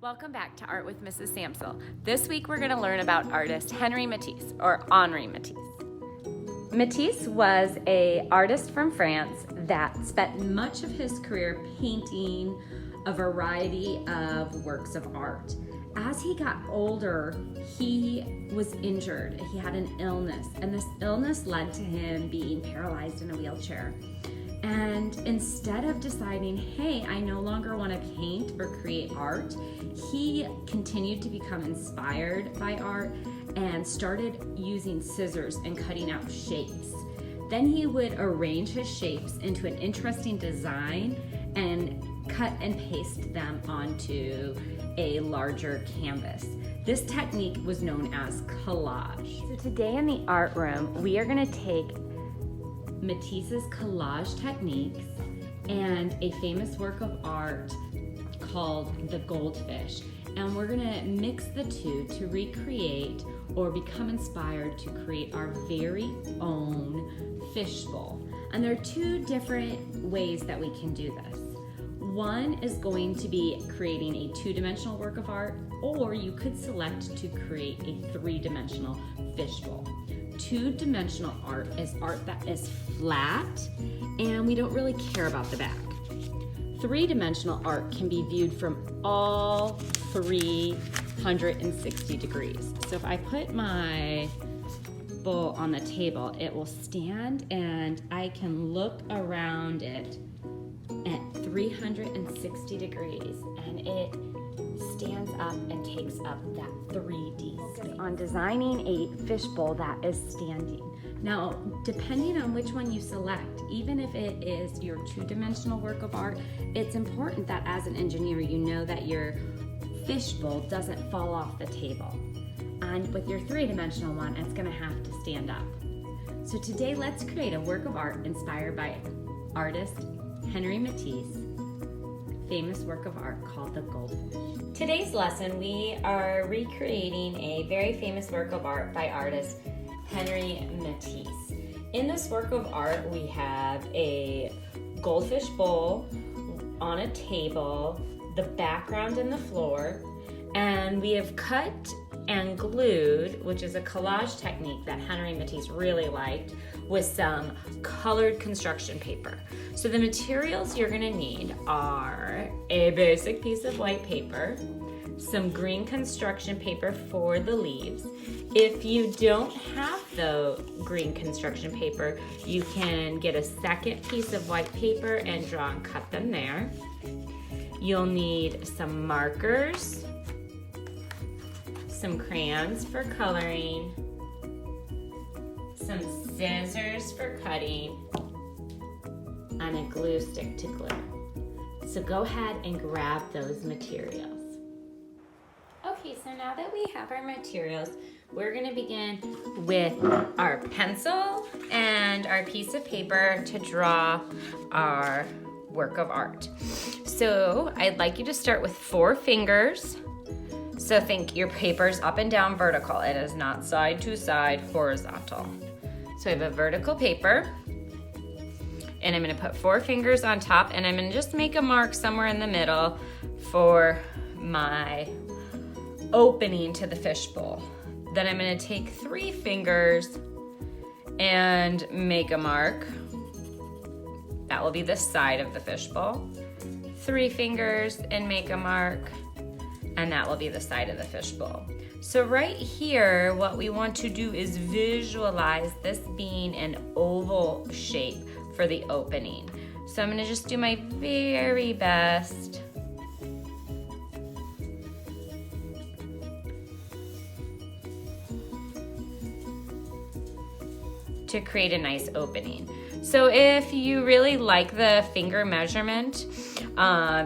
Welcome back to Art with Mrs. Samsel. This week we're going to learn about artist Henri Matisse, or Henri Matisse. Matisse was an artist from France that spent much of his career painting a variety of works of art. As he got older, he was injured. He had an illness, and this illness led to him being paralyzed in a wheelchair. And instead of deciding, hey, I no longer want to paint or create art, he continued to become inspired by art and started using scissors and cutting out shapes. Then he would arrange his shapes into an interesting design and cut and paste them onto a larger canvas. This technique was known as collage. So today in the art room, we are going to take Matisse's collage techniques and a famous work of art called the Goldfish, and we're gonna mix the two to recreate or become inspired to create our very own fishbowl. And there are two different ways that we can do this. One is going to be creating a two-dimensional work of art, or you could select to create a three-dimensional fishbowl. Two-dimensional art is art that is flat and we don't really care about the back. Three-dimensional art can be viewed from all 360 degrees. So if I put my bowl on the table, it will stand and I can look around it at 360 degrees, and it stands up and takes up that 3D space. On designing a fishbowl that is standing. Now, depending on which one you select, even if it is your two-dimensional work of art, it's important that as an engineer, you know that your fishbowl doesn't fall off the table. And with your three-dimensional one, it's gonna have to stand up. So today, let's create a work of art inspired by artist Henri Matisse, famous work of art called the Goldfish. Today's lesson, we are recreating a very famous work of art by artist Henri Matisse. In this work of art, we have a goldfish bowl on a table, the background in the floor, and we have cut and glued, which is a collage technique that Henri Matisse really liked, with some colored construction paper. So the materials you're gonna need are a basic piece of white paper, some green construction paper for the leaves. If you don't have the green construction paper, you can get a second piece of white paper and draw and cut them there. You'll need some markers, some crayons for coloring, some scissors for cutting, and a glue stick to glue. So go ahead and grab those materials. Okay, so now that we have our materials, we're gonna begin with our pencil and our piece of paper to draw our work of art. So I'd like you to start with 4 fingers. So think your paper's up and down vertical. It is not side to side horizontal. So I have a vertical paper, and I'm gonna put 4 fingers on top, and I'm gonna just make a mark somewhere in the middle for my opening to the fishbowl. Then I'm gonna take 3 fingers and make a mark. That will be the side of the fishbowl. 3 fingers and make a mark, and that will be the side of the fishbowl. So right here, what we want to do is visualize this being an oval shape for the opening. So I'm gonna just do my very best to create a nice opening. So if you really like the finger measurement,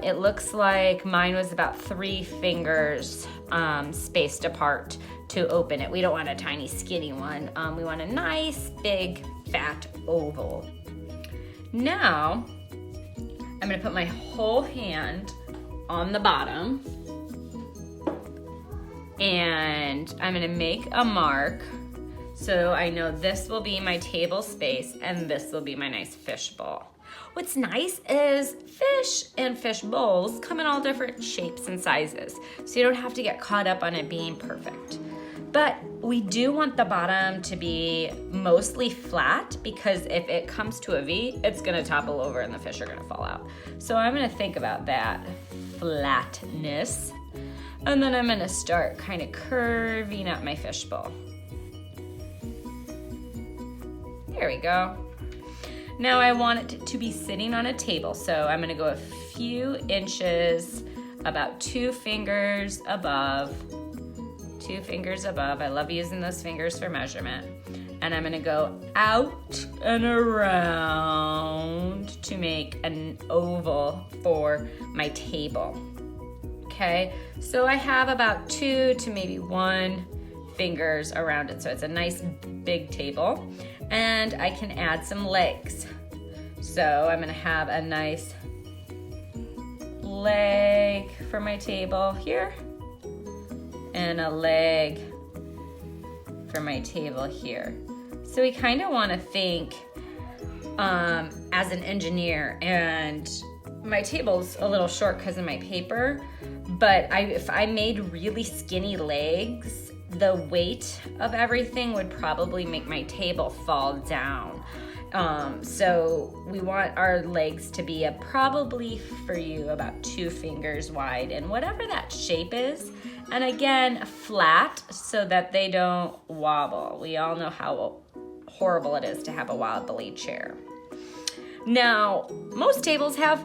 it looks like mine was about 3 fingers spaced apart to open it. We don't want a tiny skinny one. We want a nice, big, fat oval. Now, I'm gonna put my whole hand on the bottom, and I'm gonna make a mark. So I know this will be my table space and this will be my nice fishbowl. What's nice is fish and fish bowls come in all different shapes and sizes, so you don't have to get caught up on it being perfect. But we do want the bottom to be mostly flat, because if it comes to a V, it's gonna topple over and the fish are gonna fall out. So I'm gonna think about that flatness. And then I'm gonna start kind of curving up my fish bowl. There we go. Now I want it to be sitting on a table, so I'm gonna go a few inches, about 2 fingers above. 2 fingers above. I love using those fingers for measurement. And I'm gonna go out and around to make an oval for my table. Okay, so I have about 2 to maybe 1 fingers around it, so it's a nice big table. And I can add some legs. So I'm gonna have a nice leg for my table here, and a leg for my table here. So we kind of want to think as an engineer, and my table's a little short because of my paper, but if I made really skinny legs, the weight of everything would probably make my table fall down. So we want our legs to be probably for you about 2 fingers wide, and whatever that shape is. And again, flat so that they don't wobble. We all know how horrible it is to have a wobbly chair. Now, most tables have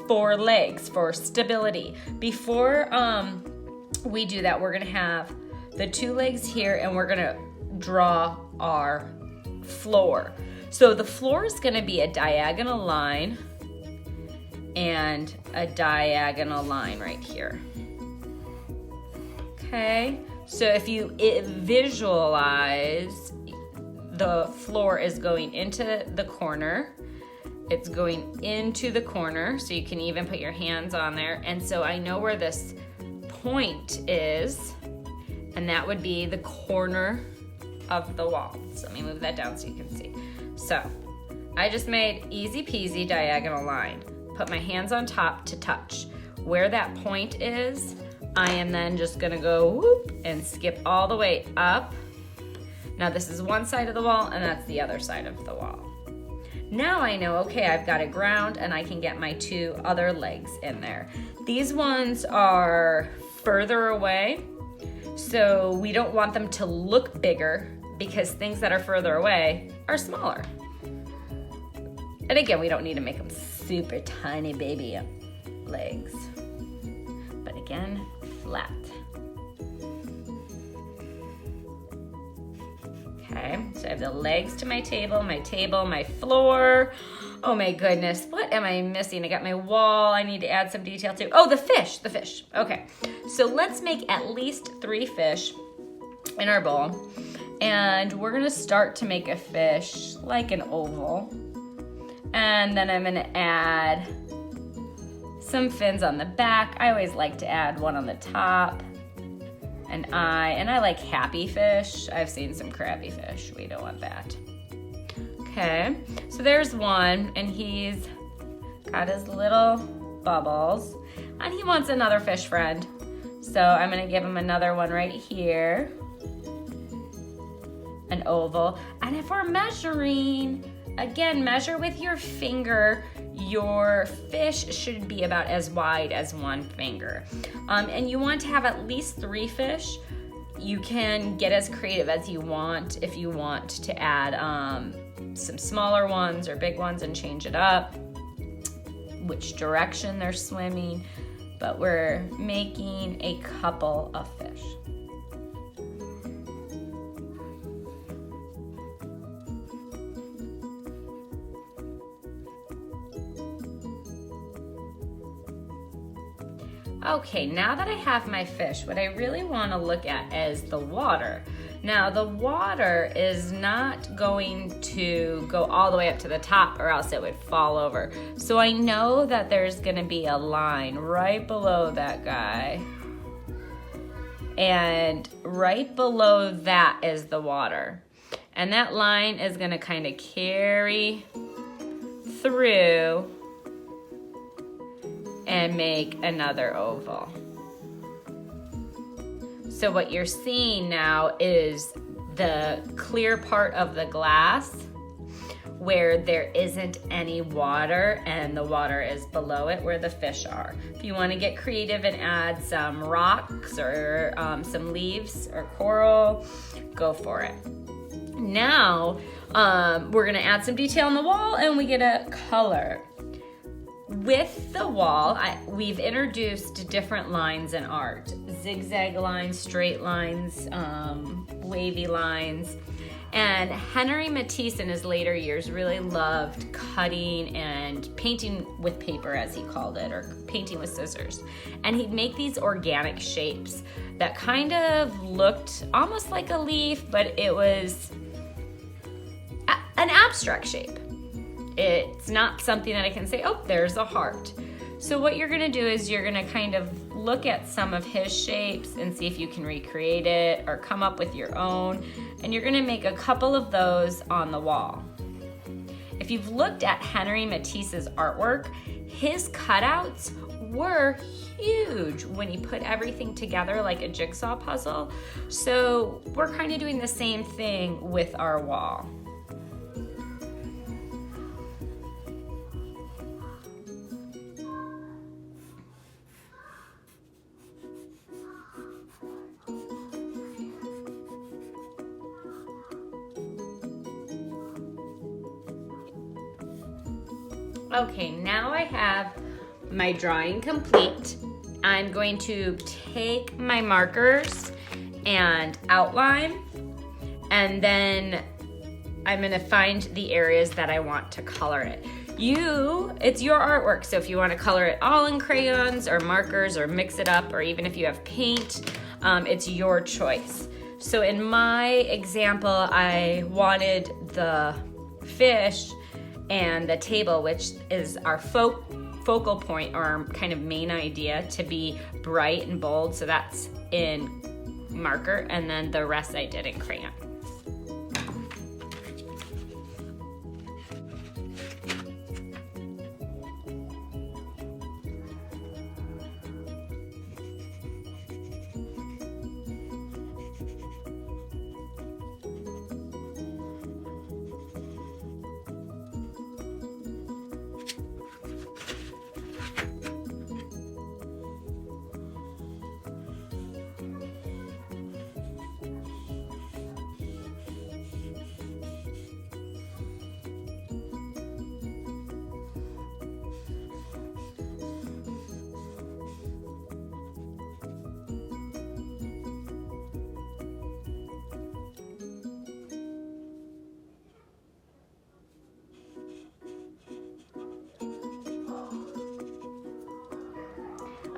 4 legs for stability. Before we do that, we're gonna have the 2 legs here, and we're gonna draw our floor. So the floor is gonna be a diagonal line and a diagonal line right here. Okay, so if you visualize, the floor is going into the corner. It's going into the corner, so you can even put your hands on there. And so I know where this point is, and that would be the corner of the wall. So let me move that down so you can see. So I just made easy peasy diagonal line. Put my hands on top to touch. Where that point is, I am then just gonna go whoop and skip all the way up. Now this is one side of the wall, and that's the other side of the wall. Now I know, okay, I've got a ground, and I can get my 2 other legs in there. These ones are further away, so we don't want them to look bigger, because things that are further away are smaller. And again, we don't need to make them super tiny baby legs. But again, flat. Okay, so I have the legs to my table, my floor. Oh my goodness, what am I missing? I got my wall, I need to add some detail too. Oh, the fish. Okay, so let's make at least 3 fish in our bowl. And we're gonna start to make a fish like an oval. And then I'm gonna add some fins on the back. I always like to add one on the top. And I like happy fish. I've seen some crabby fish. We don't want that. Okay, so there's one, and he's got his little bubbles, and he wants another fish friend. So I'm gonna give him another one right here. An oval. And if we're measuring, again, measure with your finger. Your fish should be about as wide as 1 finger. And you want to have at least 3 fish. You can get as creative as you want if you want to add some smaller ones or big ones and change it up, which direction they're swimming. But we're making a couple of fish. Okay, now that I have my fish, what I really want to look at is the water. Now, the water is not going to go all the way up to the top, or else it would fall over. So I know that there's going to be a line right below that guy. And right below that is the water. And that line is going to kind of carry through and make another oval. So what you're seeing now is the clear part of the glass where there isn't any water and the water is below it where the fish are. If you want to get creative and add some rocks or some leaves or coral, go for it. Now we're gonna add some detail on the wall and we get a color. With the wall, we've introduced different lines in art. Zigzag lines, straight lines, wavy lines. And Henri Matisse in his later years really loved cutting and painting with paper, as he called it, or painting with scissors. And he'd make these organic shapes that kind of looked almost like a leaf, but it was an abstract shape. It's not something that I can say, oh, there's a heart. So what you're gonna do is you're gonna kind of look at some of his shapes and see if you can recreate it or come up with your own. And you're gonna make a couple of those on the wall. If you've looked at Henri Matisse's artwork, his cutouts were huge when he put everything together like a jigsaw puzzle. So we're kind of doing the same thing with our wall. Okay, now I have my drawing complete. I'm going to take my markers and outline, and then I'm gonna find the areas that I want to color it. It's your artwork, so if you want to color it all in crayons or markers or mix it up, or even if you have paint, it's your choice. So in my example, I wanted the fish and the table, which is our focal point or our kind of main idea, to be bright and bold. So that's in marker, and then the rest I did in crayon.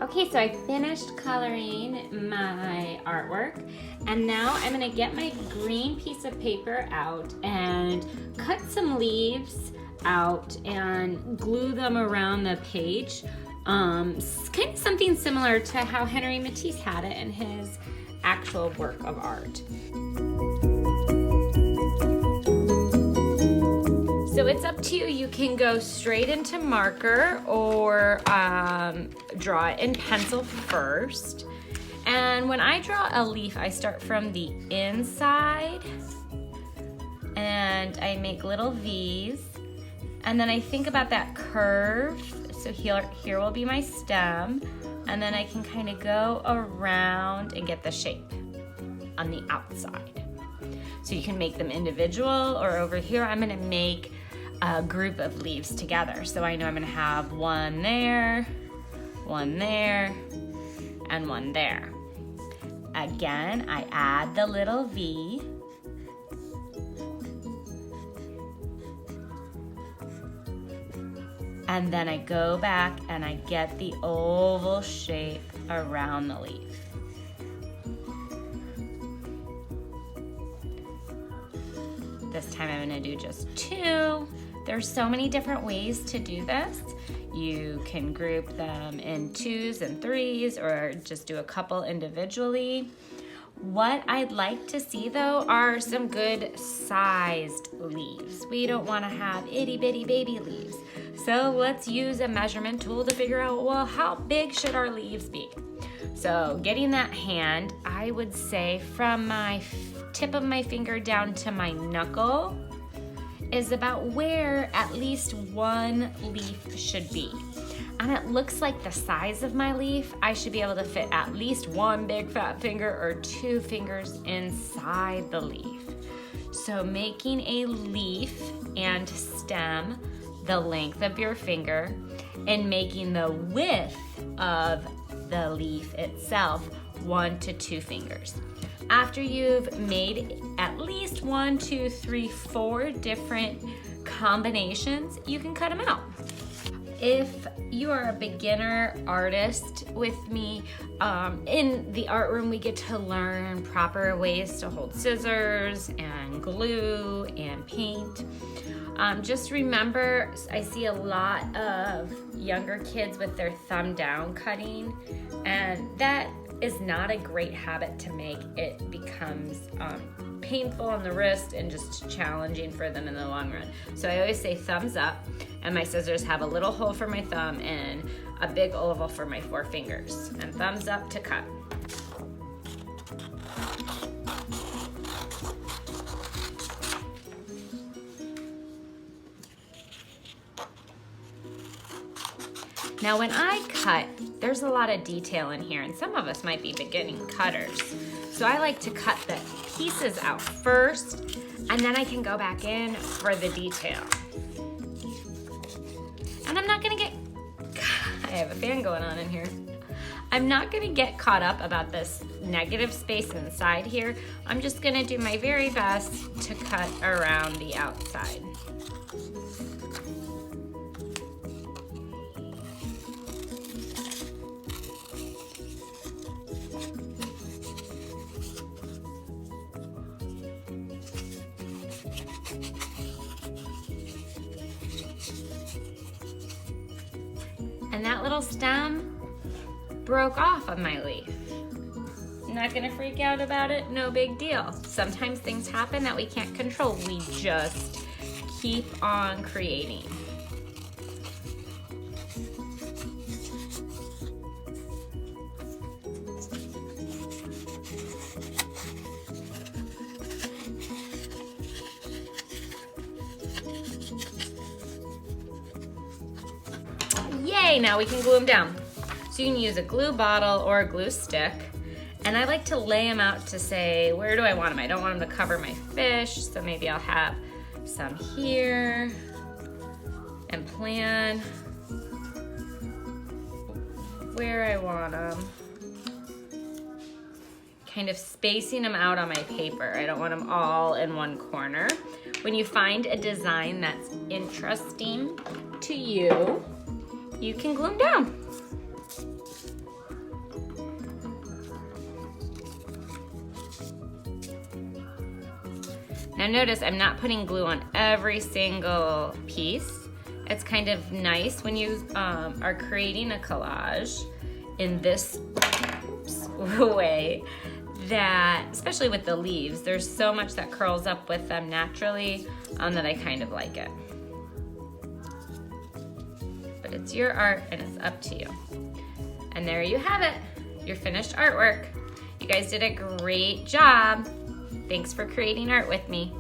Okay, so I finished coloring my artwork, and now I'm gonna get my green piece of paper out and cut some leaves out and glue them around the page. Kind of something similar to how Henri Matisse had it in his actual work of art. So it's up to you. You can go straight into marker or draw it in pencil first. And when I draw a leaf, I start from the inside and I make little V's. And then I think about that curve. So here will be my stem. And then I can kind of go around and get the shape on the outside. So you can make them individual, or over here I'm gonna make a group of leaves together. So I know I'm gonna have one there, and one there. Again, I add the little V. And then I go back and I get the oval shape around the leaf. This time I'm gonna do just two. There's so many different ways to do this. You can group them in 2s and 3s, or just do a couple individually. What I'd like to see though are some good sized leaves. We don't want to have itty bitty baby leaves. So let's use a measurement tool to figure out, well, how big should our leaves be? So getting that hand, I would say from my tip of my finger down to my knuckle is about where at least one leaf should be. And it looks like the size of my leaf, I should be able to fit at least one big fat finger or 2 fingers inside the leaf. So making a leaf and stem the length of your finger and making the width of the leaf itself 1 to 2 fingers. After you've made at least 1, 2, 3, 4 different combinations, you can cut them out. If you are a beginner artist with me, in the art room we get to learn proper ways to hold scissors and glue and paint. Just remember, I see a lot of younger kids with their thumb down cutting, and that is not a great habit to make. It becomes painful on the wrist and just challenging for them in the long run. So I always say thumbs up, and my scissors have a little hole for my thumb and a big oval for my 4 fingers, and thumbs up to cut. Now when I cut, there's a lot of detail in here, and some of us might be beginning cutters. So I like to cut the pieces out first, and then I can go back in for the detail. And I'm not gonna get, I have a fan going on in here. I'm not gonna get caught up about this negative space inside here. I'm just gonna do my very best to cut around the outside. And that little stem broke off of my leaf. Not gonna freak out about it, no big deal. Sometimes things happen that we can't control. We just keep on creating. Yay, now we can glue them down. So you can use a glue bottle or a glue stick. And I like to lay them out to say, where do I want them? I don't want them to cover my fish, so maybe I'll have some here and plan where I want them. Kind of spacing them out on my paper. I don't want them all in one corner. When you find a design that's interesting to you, you can glue them down. Now notice I'm not putting glue on every single piece. It's kind of nice when you are creating a collage in this way that, especially with the leaves, there's so much that curls up with them naturally that I kind of like it. But it's your art and it's up to you. And there you have it, your finished artwork. You guys did a great job. Thanks for creating art with me.